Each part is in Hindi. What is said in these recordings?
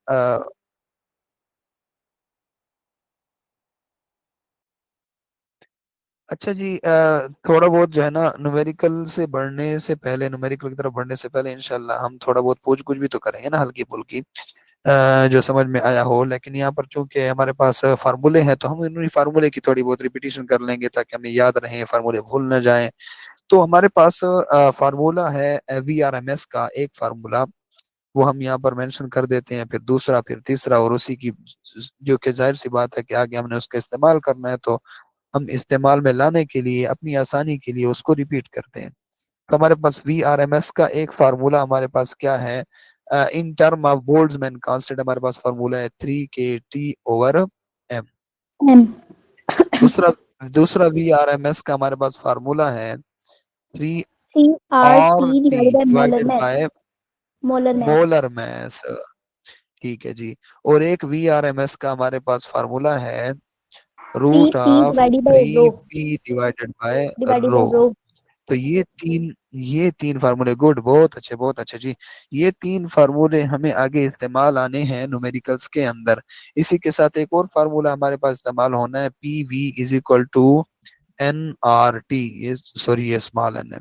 अ, अच्छा जी, थोड़ा बहुत जो है ना न्यूमेरिकल से बढ़ने से पहले, न्यूमेरिकल की तरफ बढ़ने से पहले इंशाल्लाह हम थोड़ा बहुत पूछ कुछ भी तो करेंगे ना, हल्की फुल्की, जो समझ में आया हो। लेकिन यहाँ पर चूंकि हमारे पास फार्मूले हैं तो हम इन फार्मूले की थोड़ी बहुत रिपीटिशन कर लेंगे ताकि हमें याद रहे, फार्मूले भूल न जाएं। तो हमारे पास फार्मूला है VRMS का एक फार्मूला, वो हम यहाँ पर मेंशन कर देते हैं, फिर दूसरा, फिर तीसरा, और उसी की जो कि जाहिर सी बात है कि आगे हमने उसका इस्तेमाल करना है, तो हम इस्तेमाल में लाने के लिए अपनी आसानी के लिए उसको रिपीट करते हैं। तो हमारे पास VRMS का एक फार्मूला हमारे पास क्या है, in term of Boltzmann constant हमारे पास फार्मूला है 3kT/m। एम। दूसरा दूसरा VRMS का हमारे पास फार्मूला है three C R T R T divided by molar divided math. By molar math. Molar mass. ठीक है जी। और एक VRMS का हमारे पास फार्मूला है C root T of divided by rho. Three P divided by divided by. By rho. तो ये तीन फार्मूले, गुड, बहुत अच्छे, बहुत अच्छे जी। ये तीन फार्मूले हमें आगे इस्तेमाल आने हैं न्यूमेरिकल्स के अंदर। इसी के साथ एक और फार्मूला हमारे पास इस्तेमाल होना है, PV = NRT। ये सॉरी, ये स्मॉल एन है,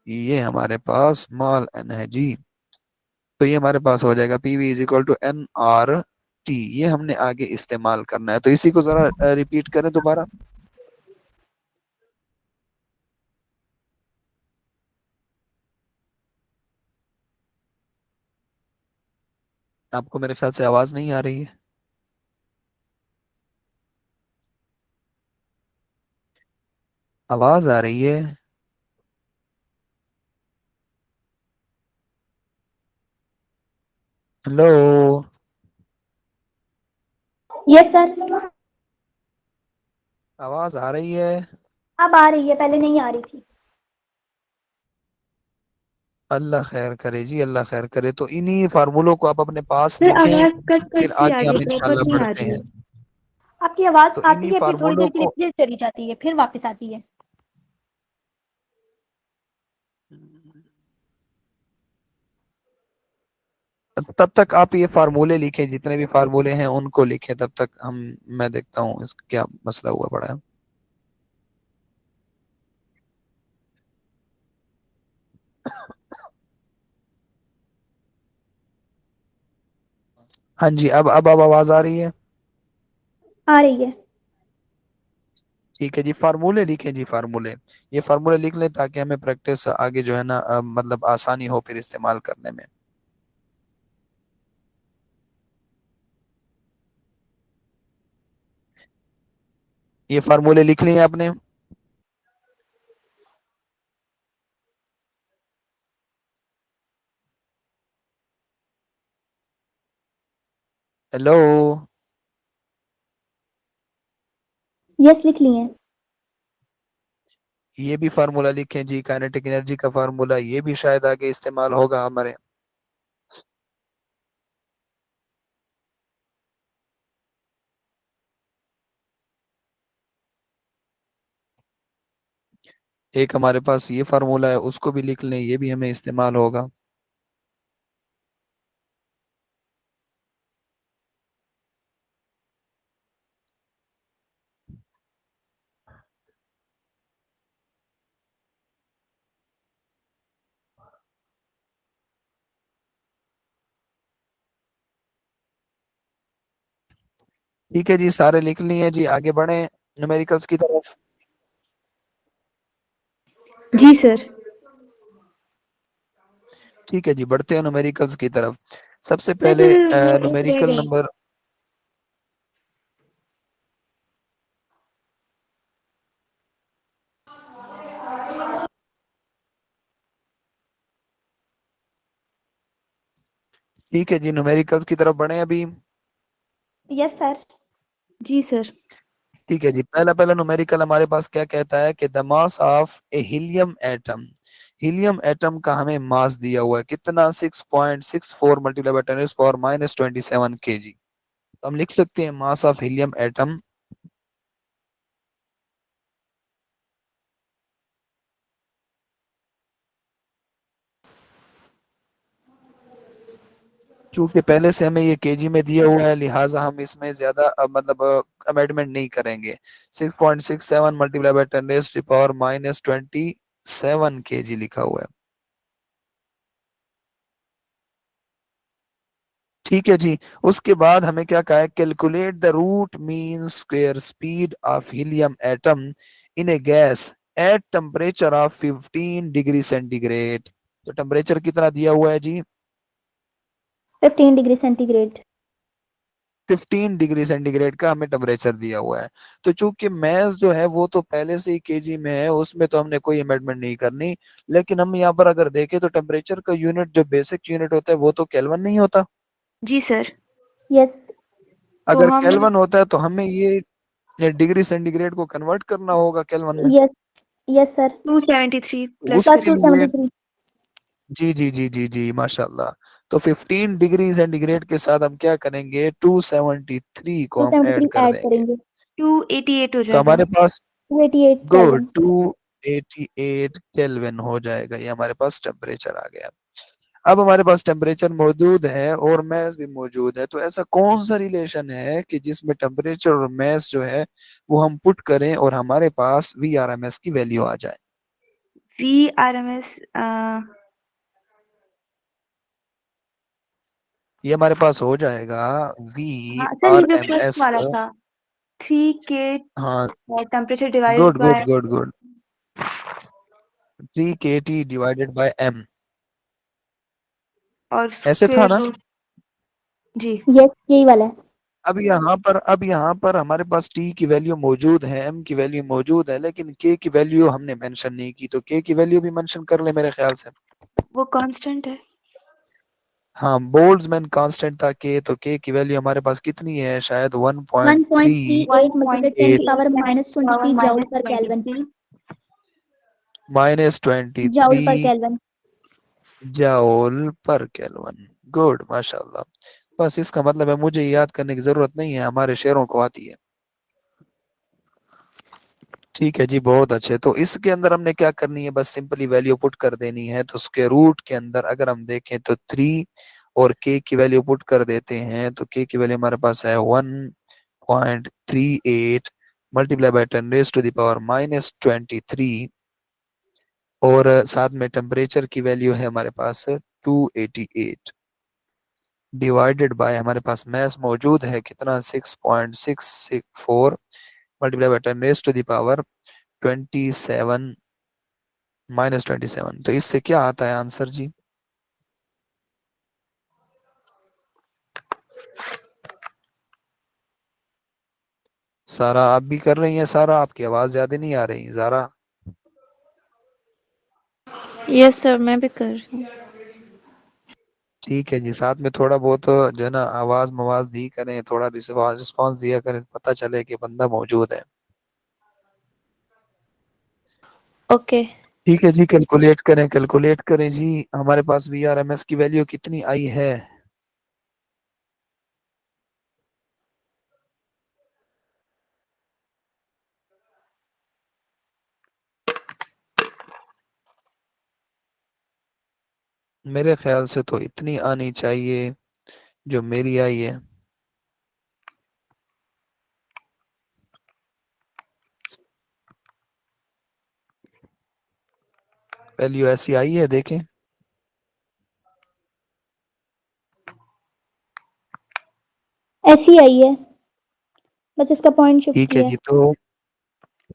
ये हमारे पास स्मॉल एन है जी। तो ये हमारे पास हो जाएगा PV = NRT। ये हमने आगे इस्तेमाल करना है, तो इसी को जरा रिपीट करें दोबारा। आपको मेरे ख्याल से आवाज नहीं आ रही है। आवाज आ रही है? हेलो? Yes sir. आवाज आ रही है? अब आ रही है, पहले नहीं आ रही थी। अल्लाह खैर करे जी, अल्लाह खैर करे। तो इन्हीं फार्मूलों को आप अपने पास फिर लिखें, आवाज कट कट फिर सी आ आगे रही है, हम प्रॉपर इंशाल्लाह नहीं आ बढ़ते रही हैं। है। आपकी आवाज तो आती इन्हीं है, फिर थोड़ी फार्मूलों देर के लिए को, फिर चली जाती है, फिर वापस आती है। तब तक आप ये फार्मूले लिखें, जितने भी फार्मूले हैं उनको लिखें, तब तक हम, मैं देखता हूँ इसका क्या मसला हुआ पड़ा है। हाँ जी, अब आवाज आ रही है? आ रही है। ठीक है जी, फार्मूले लिखें जी, फार्मूले। ये फार्मूले लिख लें ताकि हमें प्रैक्टिस आगे जो है ना, मतलब आसानी हो फिर इस्तेमाल करने में। ये फार्मूले लिख लिए आपने? हेलो? यस, लिख लिए हैं। ये भी फार्मूला लिखें जी, काइनेटिक एनर्जी का फार्मूला, ये भी शायद आगे इस्तेमाल होगा हमारे। एक हमारे पास ये फार्मूला है, उसको भी लिख लें, ये भी हमें इस्तेमाल होगा। ठीक है जी, सारे लिख लिए जी, आगे बढ़े न्यूमेरिकल्स की तरफ। जी सर। ठीक है जी, बढ़ते हैं न्यूमेरिकल्स की तरफ। सबसे सर पहले वो एक रह न्यूमेरिकल गई। नंबर, ठीक है जी, न्यूमेरिकल्स की तरफ बढ़े अभी। Yes sir. जी सर। ठीक है जी, पहला पहला न्यूमेरिकल हमारे पास क्या कहता है कि the mass of A helium atom. Helium atom का हमें मास दिया हुआ है कितना, 6.64 मल्टीप्लाई बाय 10⁻27 kg। तो हम लिख सकते हैं मास ऑफ हीलियम एटम चूंकि पहले से हमें ये केजी में दिया हुआ है, लिहाजा हम इसमें ज्यादा मतलब अमेंडमेंट नहीं करेंगे। 6.67 मल्टीप्लाई बाय 10⁻⁻27 केजी लिखा हुआ है। ठीक है जी। उसके बाद हमें क्या कहा है, calculate the root mean square speed of helium atom in a gas at temperature of 15 degree centigrade. तो टेम्परेचर कितना दिया हुआ है जी? 15 डिग्री सेंटीग्रेड। 15 डिग्री सेंटीग्रेड का हमें टेम्परेचर दिया हुआ है। तो चूंकि मैथ्स जो है वो तो पहले से ही केजी में है, उसमें तो हमने कोई अमेंडमेंट नहीं करनी। लेकिन हम यहाँ पर अगर देखें तो टेम्परेचर का यूनिट जो बेसिक यूनिट होता है वो तो केल्विन नहीं होता। जी सर। यस। तो अगर हम केल्विन होता है तो हमें ये डिग्री सेंटीग्रेड को कन्वर्ट करना होगा केल्विन में। Yes. Yes sir. 273 plus plus उसके टू करें। लिए सेवेंटी थ्री जी जी जी जी जी माशाल्लाह। तो 15 डिग्री सेंटीग्रेड के साथ हम क्या करेंगे, 273 को टू हम सेवेंटी ऐड थ्री कर ऐड देंगे। करेंगे। 288 हो तो जाएगा। हमारे पास 288 गुड केल्विन। 288 केल्विन हो जाएगा। ये हमारे पास टेम्परेचर आ गया। अब हमारे पास टेम्परेचर मौजूद है और मैस भी मौजूद है, तो ऐसा कौन सा रिलेशन है कि जिसमें टेम्परेचर और मैस जो है वो हम पुट करें और हमारे पास VRMS की वैल्यू आ जाए। VRMS ये हमारे पास हो जाएगा वी हाँ सर, ये आर जो एम फर्स्ट एस वाला था 3K हाँ temperature divided good good by good good 3 kT divided by m। और ऐसे था स्क्वायर ना? रूट। जी। यस, यही वाला है। अब यहाँ पर हमारे पास t की वैल्यू मौजूद है, m की वैल्यू मौजूद है, लेकिन k की वैल्यू हमने मेंशन नहीं की, तो k की वैल्यू भी मेंशन कर ले मेरे ख्याल से। वो कांस्टेंट है। हाँ, बोल्ट्जमैन कांस्टेंट था k, तो k की वैल्यू हमारे पास कितनी है, शायद 1.38 1.38 मल्टीप्लाई 10 की power -23 minus joule per kelvin. 23 minus twenty joule three per kelvin. Joule per kelvin. Good माशाल्लाह। बस इसका मतलब है मुझे याद करने की जरूरत नहीं है, हमारे शेरों को आती है। ठीक है जी, बहुत अच्छे। तो इसके अंदर हमने क्या करनी है, बस सिंपली वैल्यू पुट कर देनी है। तो उसके रूट के अंदर अगर हम देखें तो 3 और k की वैल्यू पुट कर देते हैं, तो k की वैल्यू हमारे पास है 1.38 मल्टीप्लाई बाय 10⁻⁻23 और साथ में टेम्परेचर की वैल्यू है हमारे पास 288 डिवाइडेड बाय हमारे पास मैस मौजूद है कितना, 6.664 मल्टीप्लाई बाय 10⁻27 -27। तो इससे क्या आता है आंसर जी? सारा आप भी कर रही हैं? सारा आपकी आवाज ज्यादा नहीं आ रही ज़ारा। यस सर, मैं भी कर रही हूँ। ठीक है जी, साथ में थोड़ा बहुत जो है ना आवाज मवाज दी करें, थोड़ा रिस्पॉन्स दिया करें, पता चले कि बंदा मौजूद है। ओके। ठीक है जी, कैलकुलेट करें जी। हमारे पास VRMS की वैल्यू कितनी आई है? मेरे ख्याल से तो इतनी आनी चाहिए जो मेरी आई है। वैल्यू ऐसी आई है, देखें। ऐसी आई है, बस इसका पॉइंट शिफ्ट ठीक है किया है। जी। तो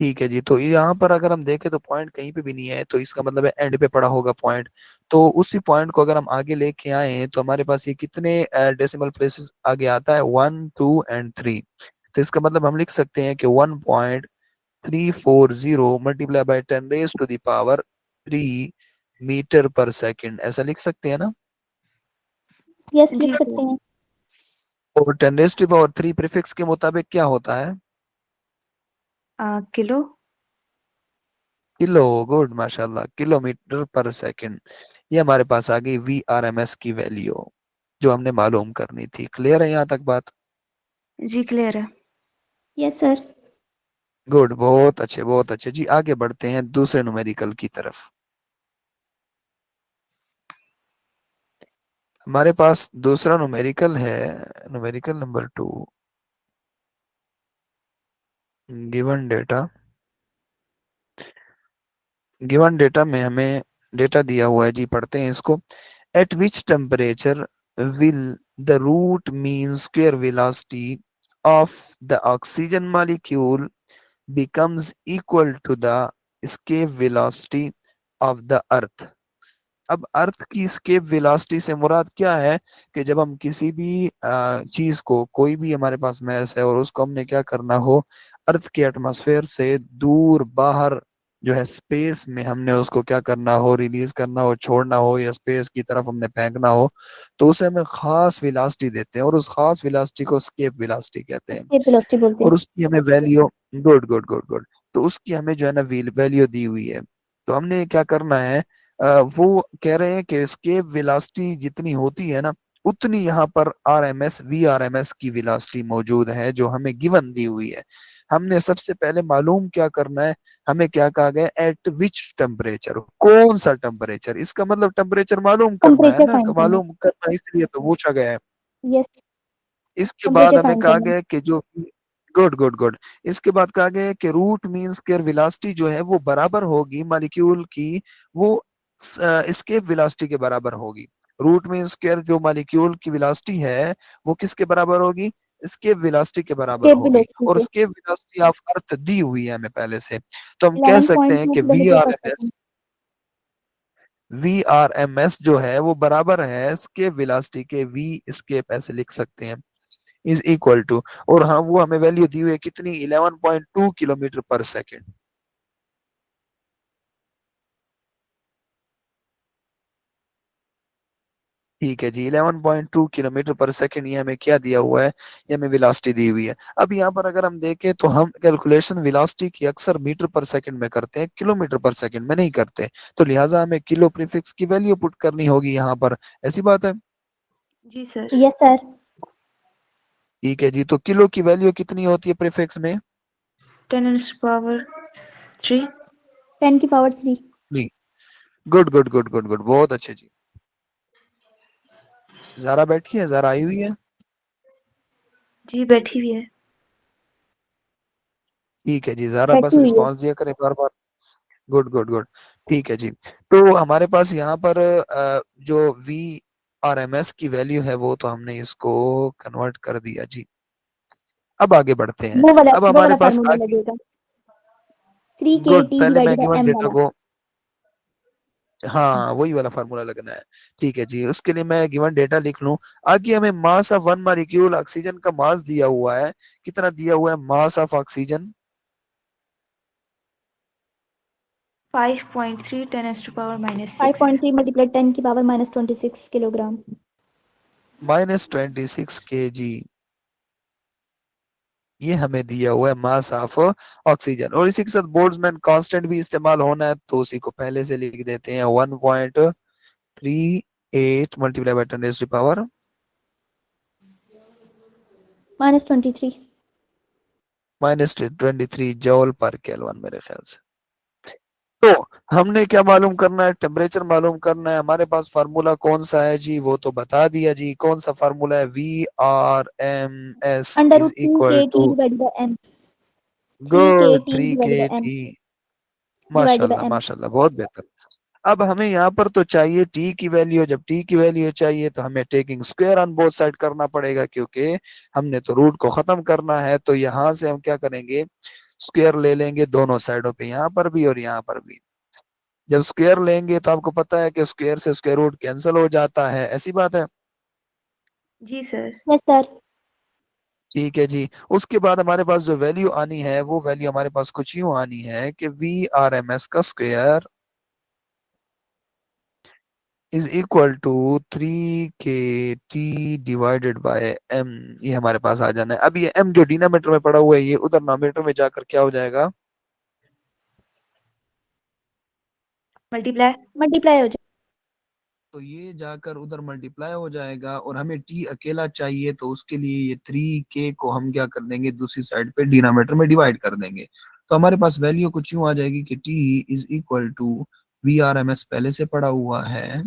ठीक है जी, तो यहाँ पर अगर हम देखें तो पॉइंट कहीं पे भी नहीं है, तो इसका मतलब है एंड पे पड़ा होगा पॉइंट। तो उसी पॉइंट को अगर हम आगे लेके आए तो हमारे पास ये कितने डेसिमल प्लेसेस आगे आता है, 1 2 एंड 3। तो इसका मतलब हम लिख सकते हैं कि 1.340 मल्टीप्लाई बाय 10⁻³ मीटर पर सेकंड, ऐसा लिख सकते हैं ना? यस, जी लिख सर। सकते हैं। और 10⁻³ प्रीफिक्स के मुताबिक क्या होता है? किलो। किलो। गुड माशाल्लाह, किलोमीटर पर सेकंड। ये हमारे पास आ गई VRMS की वैल्यू जो हमने मालूम करनी थी। क्लियर है यहाँ तक बात? जी क्लियर है। Yes sir. गुड, बहुत अच्छे बहुत अच्छे जी। आगे बढ़ते हैं दूसरे न्यूमेरिकल की तरफ। हमारे पास दूसरा न्यूमेरिकल है, numerical number 2। Given data, given data में हमें डेटा दिया हुआ है जी, पढ़ते हैं इसको। At which temperature will the root mean square velocity of the oxygen molecule becomes equal to the escape velocity of the earth। अब अर्थ की स्केप वेलोसिटी से मुराद क्या है कि जब हम किसी भी चीज को, कोई भी हमारे पास मैस है और उसको हमने क्या करना हो, अर्थ के एटमॉस्फेयर से दूर बाहर जो है स्पेस में हमने उसको क्या करना हो, रिलीज करना हो, छोड़ना हो, या स्पेस की तरफ हमने फेंकना हो, तो उसे हमें खास वेलोसिटी देते हैं और उस खास वेलोसिटी को स्केप वेलोसिटी कहते हैं। ये वेलोसिटी बोलते और हैं। उसकी हमें value, good good good good, तो उसकी हमें जो है ना वैल्यू दी हुई है। तो हमने क्या करना है, वो कह रहे हैं कि एस्केप वेलोसिटी जितनी होती है ना, उतनी यहाँ पर आरएमएस वी आरएमएस की वेलोसिटी मौजूद है जो हमें गिवन दी हुई है। हमने सबसे पहले मालूम क्या करना है, हमें क्या कहा गया, एट विच टेम्परेचर, कौन सा टेम्परेचर, इसका मतलब टेम्परेचर मालूम करना है टेम्परेचर ना, फाइंड करना मालूम करना इसलिए तो पूछा गया है। है। यस, इसके बाद टेम्परेचर हमें फाइंड कहा करना है। गया है कि जो, गुड गुड गुड, इसके बाद कहा गया है कि रूट मीन स्क्वायर वेलोसिटी जो है वो बराबर होगी मॉलिक्यूल की, वो एस्केप वेलोसिटी के बराबर होगी। रूट मीन स्क्वायर जो मॉलिक्यूल की वेलोसिटी है वो किसके बराबर होगी, एस्केप वेलोसिटी के बराबर एस्केप होगी। वेलोसिटी और के एस्केप वेलोसिटी ऑफ अर्थ दी हुई है हमें पहले से, तो हम कह सकते हैं 11.2 कि वी किलोमीटर आर पर m s, second. V R M s जो है वो बराबर है एस्केप वेलोसिटी के, वी एस्केप ऐसे लिख सकते हैं, इज इक्वल टू, और हाँ वो हमें वैल्यू दी हुई है कितनी, 11.2 किलोमीटर पर सेकेंड। ठीक है जी, 11.2 किलोमीटर पर सेकेंड ये हमें क्या दिया हुआ है, ये हमें वेलोसिटी दी हुई है। अब यहाँ पर अगर हम देखें तो हम कैलकुलेशन वेलोसिटी की अक्सर मीटर पर सेकंड में करते हैं, किलोमीटर पर सेकंड में नहीं करते, तो लिहाजा हमें किलो प्रीफिक्स की वैल्यू पुट करनी होगी यहाँ पर, ऐसी बात है। जी सर। Yes sir. ठीक है जी, तो किलो की वैल्यू कितनी होती है प्रीफिक्स में, 10⁻³ 10 की पावर 3। जी, good good good good good, बहुत अच्छे जी। ज़ारा बैठी है, ज़ारा आई हुई है, जी बैठी हुई है। ठीक है जी, ज़ारा बैठी बस हुई है। रिस्पांस दिया करें बार बार। गुड गुड गुड, ठीक है जी। तो हमारे पास यहाँ पर जो वी आर एम एस की वैल्यू है वो तो हमने इसको कन्वर्ट कर दिया जी। अब आगे बढ़ते हैं। वो वाला अब वो हमारे वाला पास फार्मूला आगे, लगेगा, 3 गुड, के टी पहले मैं divided by given m data वाला। को, हाँ वही वाला फार्मूला लगना है। ठीक है जी, उसके लिए मैं गिवन डेटा लिख लूं। आगे हमें mass of one molecule, oxygen का मास दिया हुआ है, कितना दिया हुआ है मास ऑफ ऑक्सीजन, 5.3 10⁻⁻6। 5.3 मल्टीप्लाई 10 की पावर -26 किलोग्राम। -26 kg, ये हमें दिया हुआ है मास ऑफ ऑक्सीजन। और इसी के साथ बोल्ट्जमैन कांस्टेंट भी इस्तेमाल होना है, तो उसी को पहले से लिख देते हैं, 1.38 मल्टीप्लाई बाय 10⁻³ -23। -23 जॉल पर केल्विन मेरे ख्याल से। तो हमने क्या मालूम करना है, टेम्परेचर मालूम करना है। हमारे पास फार्मूला कौन सा है जी, वो तो बता दिया जी, कौन सा फार्मूला है, V R M S under is root 3 equal K T two, divided by M. 3 K good, T 3 divided K by M T, divided माशाल्लाह बाय एम। माशाल्लाह, बहुत बेहतर। अब हमें यहाँ पर तो चाहिए टी की वैल्यू, जब टी की वैल्यू चाहिए तो हमें taking square on both side करना पड़ेगा, क्योंकि हमने तो रूट को खत्म करना है। तो यहाँ से हम क्या करेंगे, स्क्वायर ले लेंगे दोनों साइडों पे, यहाँ पर भी और यहाँ पर भी। जब स्क्वायर लेंगे तो आपको पता है कि स्क्वायर से स्क्वायर रूट कैंसिल हो जाता है, ऐसी बात है। जी सर। Yes sir. ठीक है जी, उसके बाद हमारे पास जो वैल्यू आनी है वो वैल्यू हमारे पास कुछ यूं आनी है कि वी आर एम एस का स्क्वायर इज इक्वल टू 3 के टी डिवाइडेड बाय एम, ये हमारे पास आ जाना है। अब ये एम जो डिनोमिनेटर में पड़ा हुआ है ये उधर नोमिनेटर में जाकर क्या हो जाएगा, मल्टीप्लाई। मल्टीप्लाई हो जाए। तो ये जाकर उधर मल्टीप्लाई हो जाएगा। और हमें टी अकेला चाहिए, तो उसके लिए ये 3 के को हम क्या कर देंगे, दूसरी साइड पे डिनोमिनेटर में डिवाइड कर देंगे। तो हमारे पास वैल्यू कुछ यूं आ जाएगी कि T is equal to, v R M s पहले से पड़ा हुआ है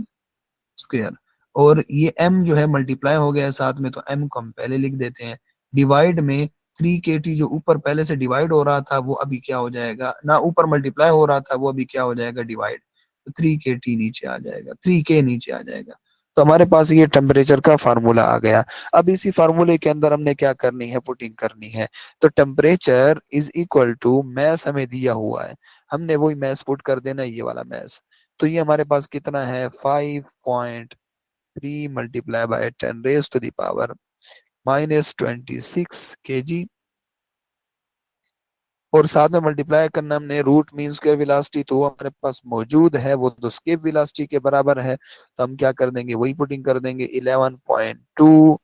स्क्वायर, और ये m जो है मल्टीप्लाई हो गया है साथ में, तो m को हम पहले लिख देते हैं। डिवाइड में 3 kT जो ऊपर पहले से डिवाइड हो रहा था वो अभी क्या हो जाएगा, ना ऊपर मल्टीप्लाई हो रहा था वो अभी क्या हो जाएगा, डिवाइड। तो 3 kT नीचे आ जाएगा, 3K नीचे आ जाएगा। तो हमारे पास ये टेम्परेचर का फार्मूला आ गया। अब इसी फार्मूले के अंदर हमने क्या करनी है, पुटिंग करनी है। तो temperature is equal to mass हमें दिया हुआ है, हमने वही मैस पुट कर देना, ये वाला मैस। तो ये हमारे पास कितना है, 5.3 मल्टीप्लाई बाय 10⁻⁻26 kg। और साथ में मल्टीप्लाई करना हमने, रूट मीन स्क्वायर वेलोसिटी तो वो हमारे पास मौजूद है, वो तो स्केप वेलोसिटी के बराबर है। तो हम क्या कर देंगे, वही पुटिंग कर देंगे, 11.2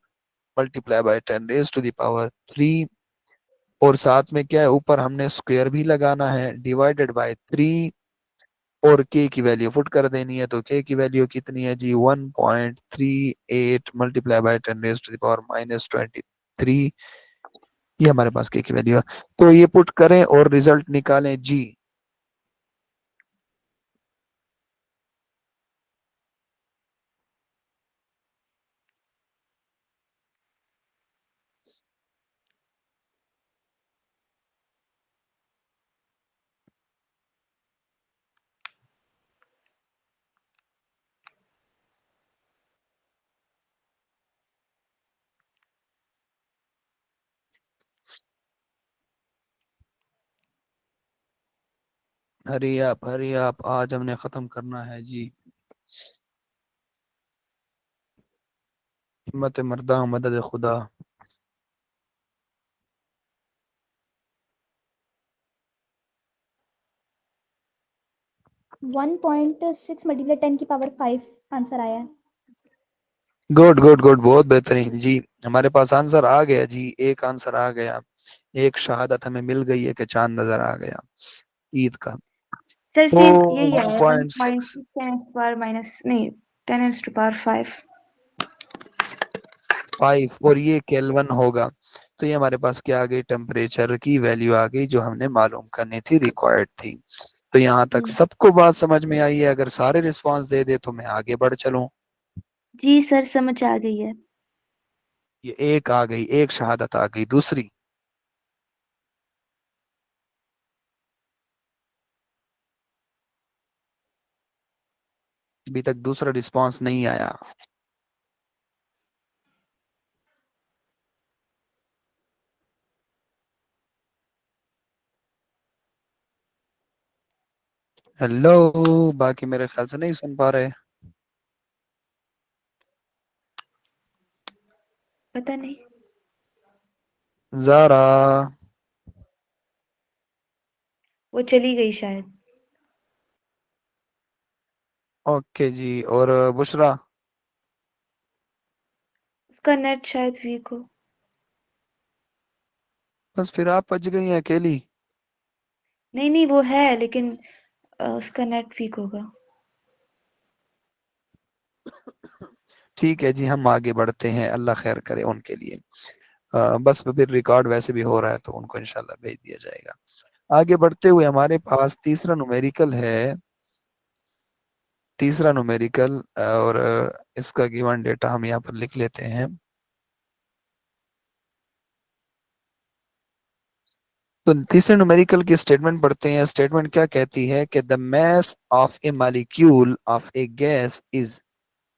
मल्टीप्लाई बाय 10⁻³ और साथ में क्या है, ऊपर हमने स्क्वायर भी लगाना है, डिवाइडेड बाय 3 और के की वैल्यू पुट कर देनी है। तो के की वैल्यू कितनी है जी, 1.38 मल्टीप्लाई बाय 10⁻⁻23। ये हमारे पास के की वैल्यू है। तो ये पुट करें और रिजल्ट निकालें जी। हरी आप आज हमने खत्म करना है जी। हिम्मत मर्दा मदद खुदा। 1.6 मल्टीप्लाई 10⁵ आंसर आया है। गुड गुड गुड, बहुत बेहतरीन जी। हमारे पास आंसर आ गया जी, एक आंसर आ गया। एक शहादत हमें मिल गई है कि चांद नजर आ गया ईद का। सर तो सेम यही आया, 1.6 1.6 नहीं 10⁻5। 5 और ये केल्विन होगा। तो ये हमारे पास क्या आ गई, टेम्परेचर की वैल्यू आ गई जो हमने मालूम करनी थी, रिक्वायर्ड थी। तो यहाँ तक सबको बात समझ में आई है? अगर सारे रिस्पांस दे दे तो मैं आगे बढ़ चलूं। जी सर, समझ आ गई है। ये एक आ गई, एक शहादत आ गई, दूसरी। अभी तक दूसरा रिस्पांस नहीं आया। हेलो, बाकी मेरे ख्याल से नहीं सुन पा रहे। पता नहीं। जारा। वो चली गई शायद। ओके जी, और बुशरा। उसका नेट शायद वीक हो। बस फिर आप बच गई हैं अकेली। नहीं नहीं, वो है लेकिन उसका नेट वीक होगा। ठीक है जी, हम आगे बढ़ते हैं, अल्लाह खैर करे उनके लिए। बस फिर रिकॉर्ड वैसे भी हो रहा है तो उनको इंशाल्लाह भेज दिया जाएगा। आगे बढ़ते हुए हमारे पास तीसरा न्यूमेरिकल है। तीसरा न्यूमेरिकल और इसका गिवन डेटा हम यहाँ पर लिख लेते हैं। तो तीसरे न्यूमेरिकल की स्टेटमेंट पढ़ते हैं। स्टेटमेंट क्या कहती है कि the mass of A molecule of A gas is,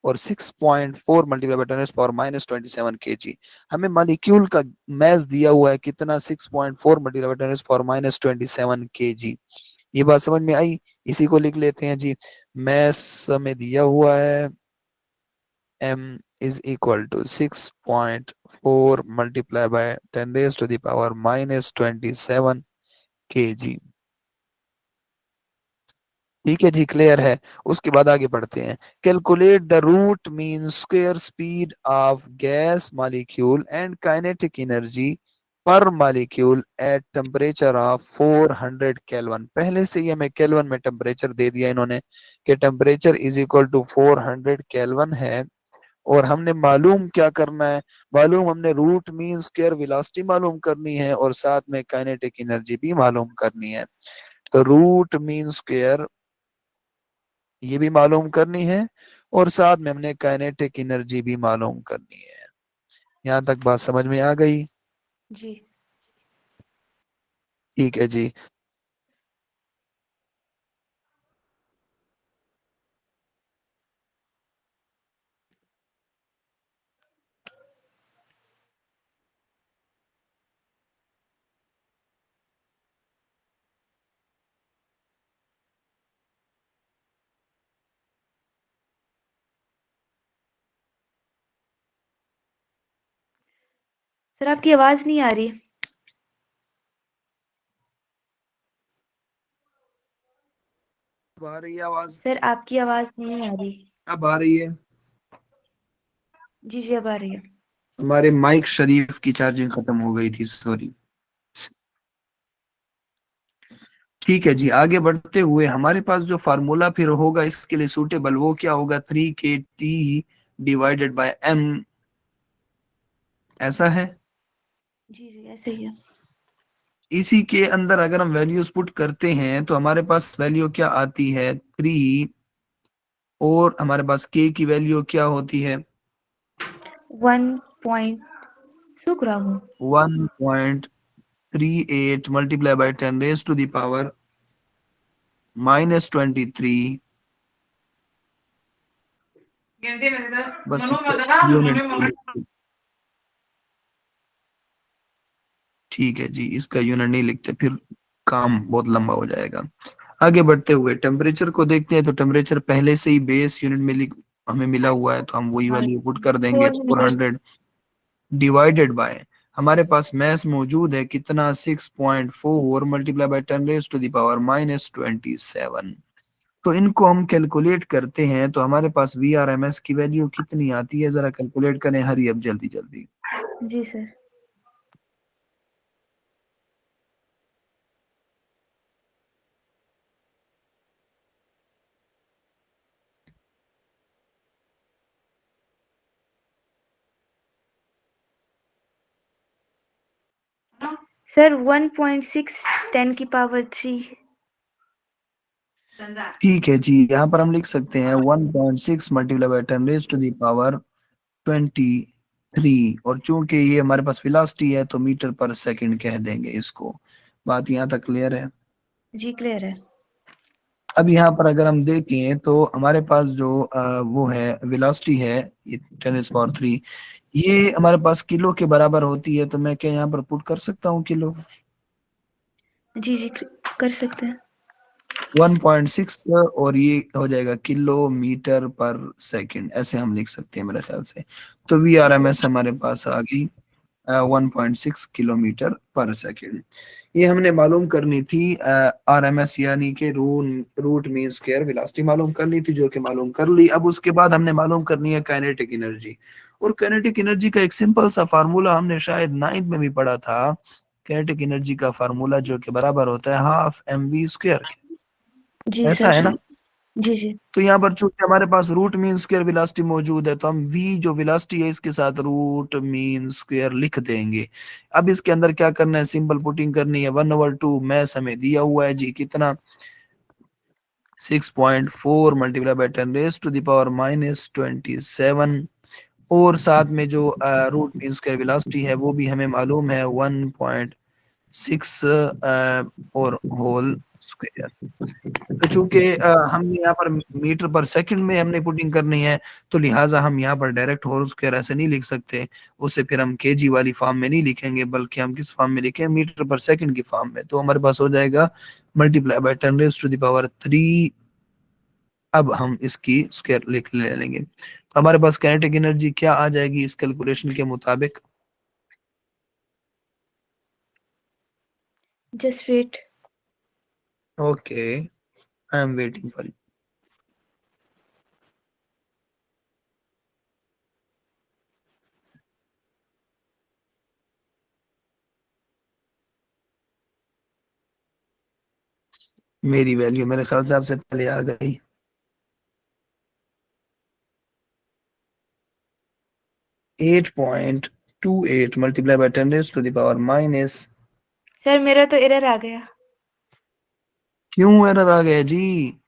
और 6.4 मल्टीप्लाई बाय 10⁻⁻27 kg। हमें मॉलिक्यूल का मैस दिया हुआ है कितना, 6.4 मल्टीप्लाई बाय 10⁻⁻27 kg। ये बात समझ में आई? इसी को लिख लेते हैं जी। मैस हमें दिया हुआ है, m is equal to 6.4 multiply by 10⁻⁻27 kg। ठीक है जी, क्लियर है। उसके बाद आगे बढ़ते हैं। Calculate the root mean square speed of gas molecule and kinetic energy per molecule at temperature of 400 kelvin. पहले से ही हमें केल्विन में टेम्परेचर दे दिया इन्होंने कि temperature is equal to 400 kelvin है। और हमने मालूम क्या करना है, मालूम हमने रूट मीन स्क्वायर वेलोसिटी मालूम करनी है और साथ में काइनेटिक एनर्जी भी मालूम करनी है। तो रूट मीन स्क्वायर ये भी मालूम करनी है और साथ में हमने काइनेटिक एनर्जी भी मालूम करनी है। यहाँ तक बात समझ में आ गई? जी। ठीक है जी। सर आपकी आवाज नहीं आ रही। अब आ रही है आवाज? सर आपकी आवाज नहीं आ रही। अब आ रही है? जी जी अब आ रही है। हमारे माइक शरीफ की चार्जिंग खत्म हो गई थी, सॉरी। ठीक है जी, आगे बढ़ते हुए हमारे पास जो फार्मूला फिर होगा इसके लिए सूटेबल, वो क्या होगा? 3KT डिवाइडेड बाय M, ऐसा है। जी जी ऐसे ही है। इसी के अंदर अगर हम वैल्यूज पुट करते हैं तो हमारे पास वैल्यू क्या आती है? 3, और हमारे पास K की वैल्यू क्या होती है? 1 पॉइंट सूख रहा हूँ। 1.38 multiply by 10 raise to the power -23। बस इसका यूनिट, ठीक है जी, इसका यूनिट नहीं लिखते, फिर काम बहुत लंबा हो जाएगा। आगे बढ़ते हुए टेम्परेचर को देखते हैं। तो टेम्परेचर पहले से ही बेस यूनिट में हमें मिला हुआ है, तो हम वही वैल्यू पुट कर देंगे। 400 डिवाइडेड बाय, हमारे पास मैस मौजूद है कितना? 6.4 multiply by 10 raise to the power -27। तो इनको हम कैलकुलेट करते हैं तो हमारे पास VRMS की वैल्यू कितनी आती है? जरा कैलकुलेट करें, हरी अब जल्दी जल्दी। जी सर। सर 1.6 10 की पावर 3। ठीक है जी, यहाँ पर हम लिख सकते हैं 1.6 multiply by 10 raise to the power 23। और चूंकि ये हमारे पास वेलोसिटी है तो मीटर पर सेकंड कह देंगे इसको। बात यहाँ तक क्लियर है? जी क्लियर है। अब यहाँ पर अगर हम देखें तो हमारे पास जो वो है वेलोसिटी है, ये 10⁻3, ये हमारे पास किलो के बराबर होती है। तो मैं क्या यहाँ पर पुट कर सकता हूँ किलो? जी जी कर सकते हैं। 1.6 और ये हो जाएगा किलोमीटर पर सेकंड, ऐसे हम लिख सकते हैं मेरे ख्याल से। तो VRMS हमारे पास आ गई 1.6 किलोमीटर पर सेकंड। ये हमने मालूम करनी थी। RMS यानी कि रूट मीन स्क्वायर वेलोसिटी मालूम करनी थी, जो कि मालूम कर ली। अब उसके बाद हमने मालूम करनी है काइनेटिक एनर्जी। और काइनेटिक एनर्जी का एक सिंपल सा फार्मूला हमने शायद 9th में भी पढ़ा था। काइनेटिक एनर्जी का फार्मूला जो कि बराबर होता है ½ mv²। जी ऐसा सर। है ना? जी जी। तो यहाँ पर चूंकि हमारे पास रूट मीन स्क्वायर वेलोसिटी मौजूद है तो हम v जो वेलोसिटी है इसके साथ रूट मीन स्क्वायर लिख देंगे। अब इसके अंदर क्या करना है? सिंपल पुटिंग करनी है। 1/2 मैस हमें दिया हुआ है जी, कितना? 6.4 multiply by 10 raise to the power -27। और साथ में जो रूट मीन स्क्वायर वेलोसिटी है वो भी हमें मालूम है 1.6 और होल स्क्वायर। तो चूंकि हमने यहाँ पर मीटर पर सेकंड में हमने पुटिंग करनी है, तो लिहाजा हम यहाँ पर डायरेक्ट होल स्क्वायर ऐसे नहीं लिख सकते। उसे फिर हम केजी वाली फॉर्म में नहीं लिखेंगे, बल्कि हम किस फॉर्म में लिखें? मीटर पर सेकंड की फॉर्म में। तो हमारे पास हो जाएगा multiply by 10 raise to the power 3। अब हम इसकी स्क्वायर लिख ले लेंगे तो हमारे पास काइनेटिक एनर्जी क्या आ जाएगी इस कैलकुलेशन के मुताबिक? Just wait. Okay, I am waiting for. मेरी वैल्यू मेरे ख्याल से आपसे पहले आ गई। 8.28 multiply by 10 raise to the power minus. Sir मेरा तो एरर आ गया। क्यों एरर आ गया जी?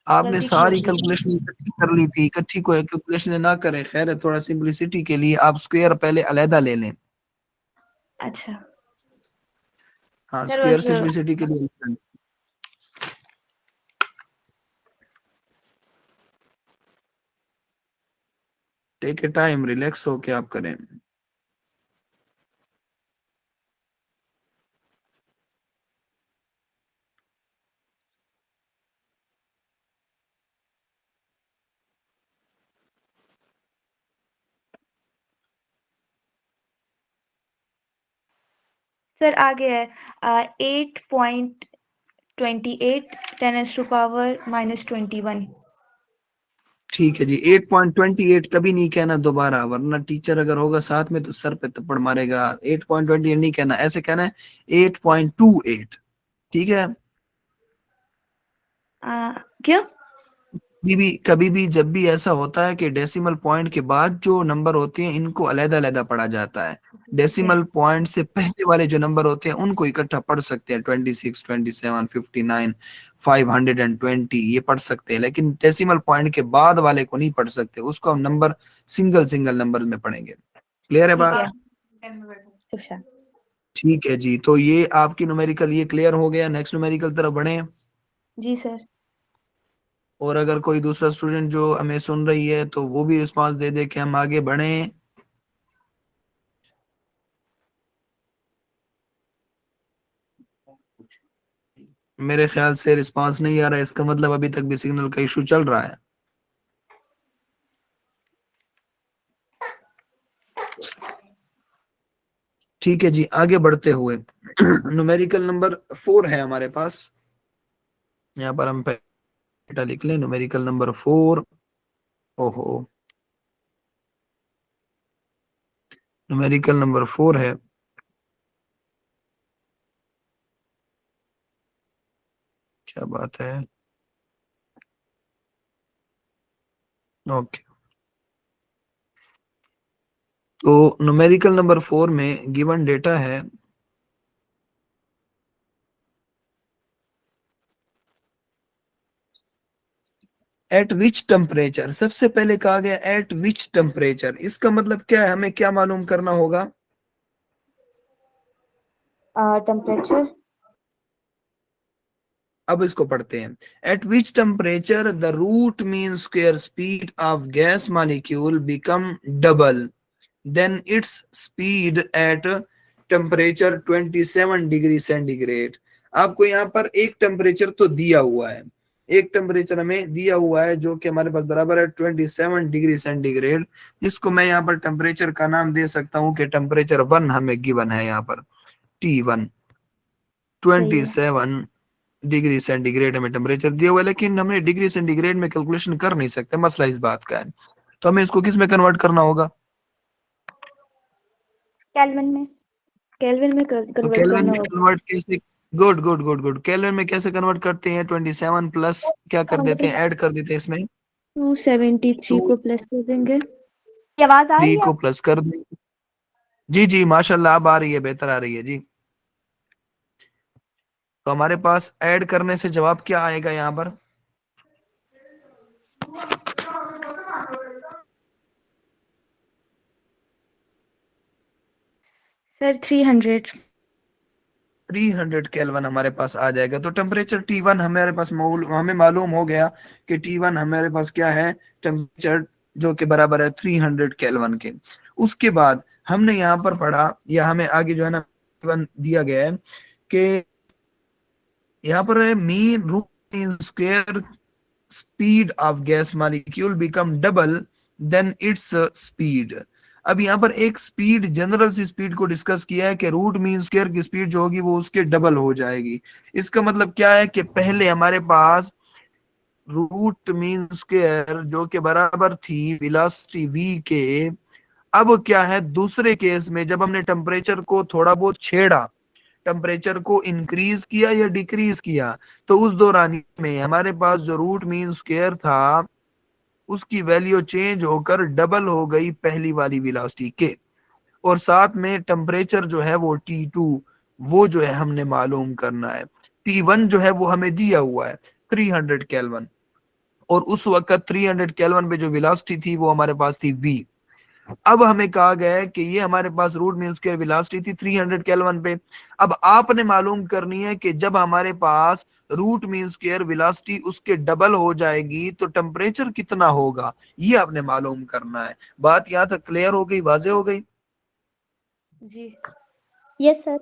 आपने गलती की सारी होगी। कैलकुलेशन इकट्ठी कर ली थी, इकट्ठी को कैलकुलेशन ना करें, खैर है, थोड़ा सिंपलिसिटी के लिए आप स्क्वायर पहले अलहदा ले लें। अच्छा हाँ, सर, स्क्वायर बस सिंपलिसिटी के लिए टेक ए टाइम, रिलैक्स होके आप करें। सर आ गया है 8.28 10⁻⁻21। ठीक है जी, 8.28 कभी नहीं कहना दोबारा, वरना टीचर अगर होगा साथ में तो सर पे थप्पड़ मारेगा। 8.28 नहीं कहना, ऐसे कहना है 8.28। ठीक है। क्यों? कभी भी जब भी ऐसा होता है कि डेसिमल पॉइंट के बाद जो नंबर होते हैं इनको अलग अलग पढ़ा जाता है। डेसिमल पॉइंट से पहले वाले जो नंबर होते हैं उनको इकट्ठा पढ़ सकते हैं, 26, 27, 59, 520 ये पढ़ सकते हैं, लेकिन डेसिमल पॉइंट के बाद वाले को नहीं पढ़ सकते, उसको हम नंबर सिंगल सिंगल नंबर में पढ़ेंगे। क्लियर है ठीक बात? है शुभ शाम। ठीक है जी, तो ये आपकी न्यूमेरिकल ये क्लियर हो गया। नेक्स्ट न्यूमेरिकल तरफ बढ़े। जी सर। और अगर कोई दूसरा स्टूडेंट जो हमें सुन रही है तो वो भी रिस्पांस दे दे कि हम आगे बढ़ें। मेरे ख्याल से रिस्पांस नहीं आ रहा है, इसका मतलब अभी तक भी सिग्नल का इशू चल रहा है। ठीक है जी, आगे बढ़ते हुए न्यूमेरिकल नंबर 4 है हमारे पास। यहाँ पर हम बेटा लिख लें न्यूमेरिकल नंबर 4। ओहो, न्यूमेरिकल नंबर 4 है। क्या बात है। ओके, तो न्यूमेरिकल नंबर 4 में गिवन डेटा है एट विच टेम्परेचर। सबसे पहले कहा गया एट विच टेम्परेचर, इसका मतलब क्या है, हमें क्या मालूम करना होगा? टेम्परेचर। अब इसको पढ़ते हैं। At which temperature the root mean square speed of gas molecule become double then its speed at temperature 27 degree centigrade. आपको यहाँ पर एक टेम्परेचर तो दिया हुआ है, एक टेम्परेचर हमें दिया हुआ है जो कि हमारे पास बराबर है 27 डिग्री सेंटीग्रेड, जिसको मैं यहाँ पर टेम्परेचर का नाम दे सकता हूँ कि टेम्परेचर 1 हमें गिवन है यहाँ पर, T1। 27 डिग्री सेंटीग्रेड हमें टेम्परेचर दिया हुआ है, लेकिन हमने डिग्री सेंटीग्रेड में कैलकुलेशन कर नहीं सकते, मसला इस बात का है। तो हमें इसको किस में कन्वर्ट करना होगा? केल्विन में। केल्विन में तो कन्वर्ट केल्विन करना में होगा। कन्वर्ट कैसे? Good good good good. Kelvin में कैसे कन्वर्ट करते हैं? 27 प्लस क्या कर देते हैं, ऐड कर देते हैं इसमें 273 टू, को प्लस कर देंगे। की आवाज आ रही 3 है? को प्लस कर देंगे। जी जी माशाल्लाह, अब आ रही है, बेहतर आ रही है जी। तो हमारे पास ऐड करने से जवाब क्या आएगा यहाँ पर? सर 300। 300 केल्विन हमारे पास आ जाएगा। तो टेम्परेचर T1 हमारे पास हमें मालूम हो गया कि T1 हमारे पास क्या है, टेम्परेचर जो कि बराबर है 300 केल्विन के। उसके बाद हमने यहाँ पर पढ़ा, या हमें आगे जो है ना T1 दिया गया है कि यहाँ पर है mean root in square speed of gas molecule become double then its speed. अब यहाँ पर एक स्पीड, जनरल सी स्पीड को डिस्कस किया है कि रूट मीन स्क्वायर की स्पीड जो होगी वो उसके डबल हो जाएगी। इसका मतलब क्या है कि पहले हमारे पास रूट मीन स्क्वायर जो कि बराबर थी वेलोसिटी v के, अब क्या है दूसरे केस में जब हमने टेम्परेचर को थोड़ा बहुत छेड़ा, टेम्परेचर को इंक्रीज किया या डिक्रीज किया, तो उस दौरान में हमारे पास जो रूट मीन स्क्वायर था उसकी वैल्यू चेंज होकर डबल हो गई पहली वाली वेलोसिटी के। और साथ में टेम्परेचर जो है वो T2, वो जो है हमने मालूम करना है। T1 जो है वो हमें दिया हुआ है 300 केल्विन। और उस वक्त 300 केल्विन पे जो वेलोसिटी थी वो हमारे पास थी v। अब हमें कहा गया है कि ये हमारे पास रूट मीन स्क्वायर वेलोसिटी थी 300 केल्विन पे। अब आपने मालूम करनी है कि जब हमारे पास रूट मीन स्क्वायर वेलोसिटी उसके डबल हो जाएगी तो टेम्परेचर कितना होगा, ये आपने मालूम करना है। बात यहां तक क्लियर हो गई, वाजे हो गई? जी। Yes sir.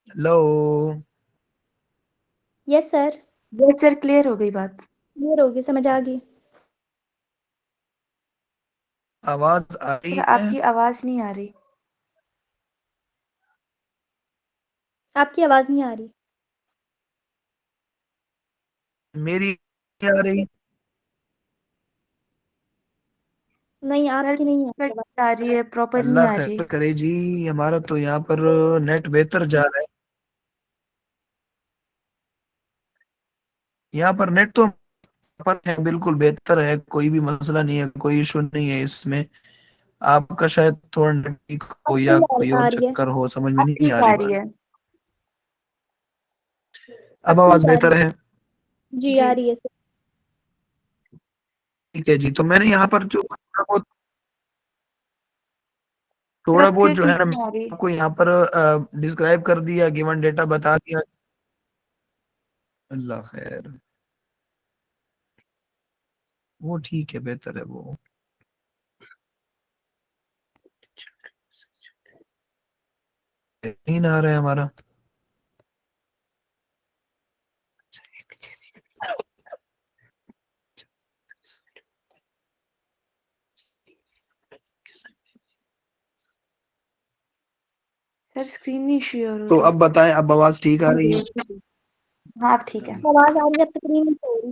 Hello? Yes sir. Yes sir, clear हो गई बात। क्लियर होगी, समझ आ गई। आवाज आ रही सर है? आपकी आवाज नहीं आ रही। आपकी आवाज नहीं आ रही। मेरी नहीं आ रही? नहीं, सर आपकी नहीं आ रही कट आवाज। आ रही है, प्रॉपर नहीं अल्लाह आ रही। खैर करे जी। हमारा तो यहाँ पर नेट बेहतर जा रहा है। यहाँ पर नेट तो पर है, बिल्कुल बेहतर है, कोई भी मसला नहीं है, कोई इशू नहीं है इसमें। आपका शायद थोड़ा नेट ठीक हो अब या सही कोई आ और रही है। चक्कर हो, समझ में अब नहीं आ ठीक रही आ रही बात। है। अब अब आवाज ठीक आ रही बेहतर है? है। जी जी। आ रही है सर। ठीक है जी। तो मैंने यहाँ पर जो सर थोड़ा अब बहुत फिर जो है ठीक ना नहीं आ रही। आपको यहाँ पर डिस्क्राइब कर दिया, गिवन डेटा बता दिया। अल्लाह खैर, वो ठीक है, बेहतर है वो। नहीं आ रहा है हमारा। सर स्क्रीन नहीं शेयर हो तो रही। अब बताएं, अब आवाज ठीक आ रही है? हाँ अब ठीक है। आवाज आ रही है, अब तक नहीं हो रही।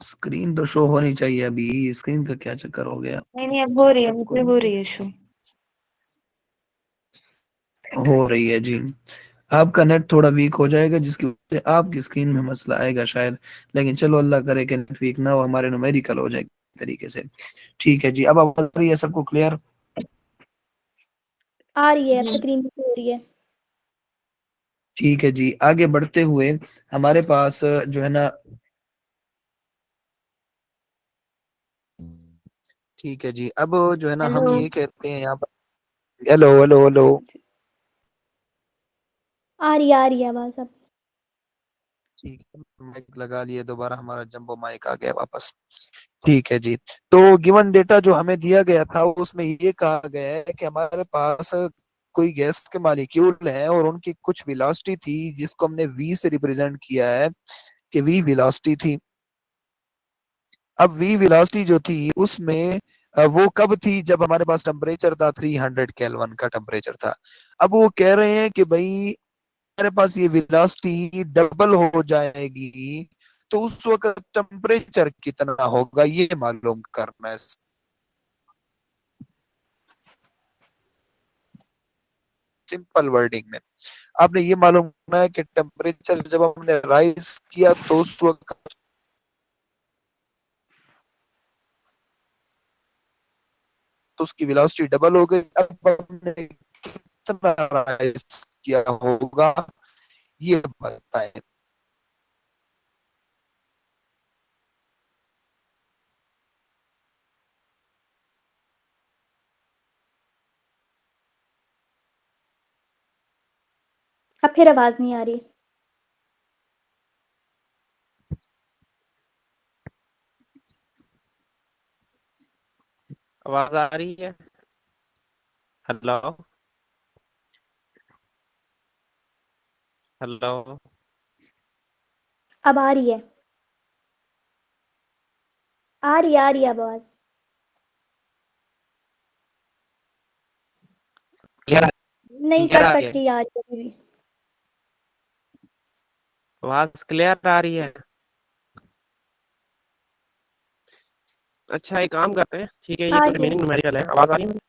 स्क्रीन तो शो होनी चाहिए, अभी स्क्रीन का क्या चक्कर हो गया? नहीं नहीं, अब हो रही है, सबको मुझे हो रही है शो। हो रही है जी। आपका नेट थोड़ा वीक हो जाएगा जिसकी वजह से आपकी स्क्रीन में मसला आएगा शायद, लेकिन चलो अल्लाह करे कि नेट वीक ना हो, हमारे न्यूमेरिकल हो जाए तरीके से। ठीक है जी। अब आवाज आ रही है सबको क्लियर? आ रही है, अब जी। स्क्रीन पे हो रही है। ठीक है जी। आगे बढ़ते हुए हमारे पास जो है ना, ठीक है जी, अब जो है ना हम हेलो। ये कहते हैं यहाँ पर, हेलो हेलो हेलो। आ रही है आवाज अब। ठीक है, माइक लगा लिए दोबारा, हमारा जंबो माइक आ गया वापस। ठीक है जी। तो गिवन डेटा जो हमें दिया गया था उसमें ये कहा गया है कि हमारे पास कोई गैस के मॉलिक्यूल हैं और उनकी कुछ वेलोसिटी थी जिसको हमने वी से रिप्रेजेंट किया है कि वी वेलोसिटी थी। अब वी वेलोसिटी जो थी उसमें वो कब थी, जब हमारे पास टेम्परेचर था 300 केल्विन का टेम्परेचर था। अब वो कह रहे हैं कि भाई हमारे पास ये वेलोसिटी डबल हो जाएगी तो उस वक्त टेम्परेचर कितना होगा, ये मालूम करना है। सिंपल वर्डिंग में आपने ये मालूम करना है कि टेम्परेचर जब हमने राइज किया तो उस वक्त तो उसकी वेलोसिटी डबल हो गई। अब हमने कितना राइज किया होगा, ये बताएं। अब फिर आवाज नहीं आ रही। आवाज आ रही है? हेलो? हेलो? अब आ रही है। आ रही है अब आवाज। क्लियर? नहीं, क्लियर कट आ रही कट है? के आ रही है अभी भी। आवाज क्लियर आ रही है? अच्छा एक काम करते हैं, ठीक है, ये आ तो रही है। रिमेनिंग न्यूमेरिकल है। आवाज आ रही है मेरी?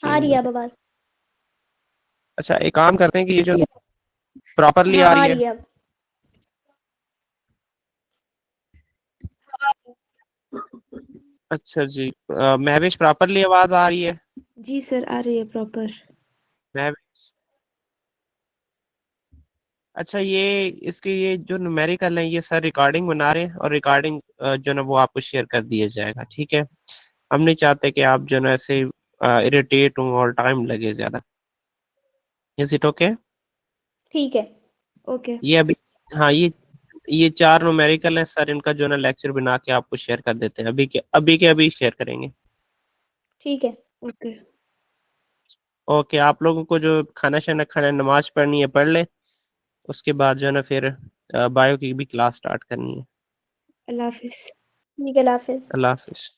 आ रही है ठीक। अब आवाज। अच्छा एक काम करते हैं कि ये जो प्रॉपरली हाँ आ आ रही है। रही है अब। अच्छा जी, महविश प्रॉपरली आवाज आ रही है? जी सर, आ रही है प्रॉपर। महविश, अच्छा ये इसके ये जो न्यूमेरिकल है ये सर रिकॉर्डिंग बना रहे हैं और रिकॉर्डिंग जो ना वो आपको शेयर कर दिया जाएगा, ठीक है? हम नहीं चाहते कि आप जो ना ऐसे इरिटेट हों और टाइम लगे ज्यादा। Is it okay? ठीक है। ओके। ये अभी, हाँ ये 4 न्यूमेरिकल है सर, इनका जो ना लेक्चर बना के आपको शेयर कर देते हैं, अभी शेयर करेंगे। ठीक है। ओके। ओके, आप लोगों को जो खाना शाना खाना है, नमाज पढ़नी है पढ़ ले, उसके बाद जो है ना फिर बायो की भी क्लास स्टार्ट करनी है। अल्लाह हाफिज। ठीक है, अल्लाह हाफिज। अल्लाह हाफिज।